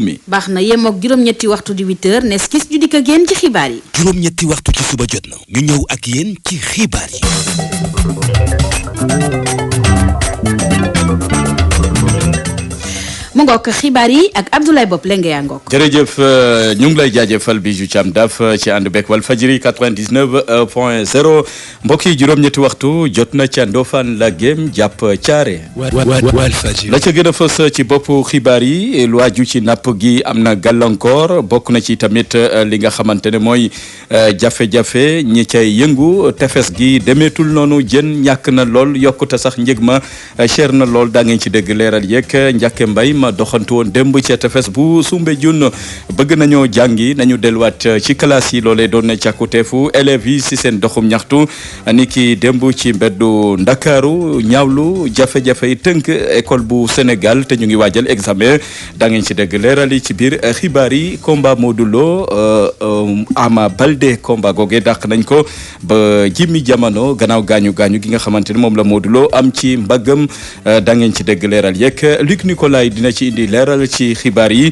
baax na yemook juróom-ñetti waxtu di 8h nes kis ju dikk ak yéen ci xibaar yi. juróom-ñetti waxtu ci suba jot na ñu ñëw ak yéen ci xibaar yi. mu ngoog xibaar yi ak Abdoulaye Bopp Lengue yaa ngoog. jërëjëf ñu ngi lay jaajëfal bi ju Thiam Daf ci ànd beeg Walfadjri 99.0 mbokk yi juróom-ñetti waxtu jot na ca Ndofane la Gem jàpp Thiaré. Walfadjri la ca gën a fës ci boppu xibaar yi lu aju ci napp gi am na gàllankoor bokk na ci tamit li nga xamante ne mooy jafe-jafe ñi cay yëngu tefes gi demeetul noonu jën ñàkk na lool yokkute sax njëg ma cher na lool daa ngeen ci dégg leeral yeeg Njàkke Mbay ma doxantu woon démb ci tefes bu Soumbédioune bëgg nañoo jàngi nañu delluwaat ci classe yi loolee doon na càkkuteefu élèves yi si seen doxum ñaxtu ni ki démb ci mbeddu Ndakaaru ñaawlu jafe-jafe yi tënk école bu Sénégal te ñu ngi waajal examen daa ngeen ci dégg leeral yi ci biir xibaar yi combat Modou Lo Ama Baldé combat googee dàq nañ ko ba jimmi jamono gannaaw gaañu gi nga xamante ni moom la Modou Lo am ci mbaggam daa ngeen ci dégg leeral yeeg Luc Nicolaï dina ci indi leeral ci xibaar yi.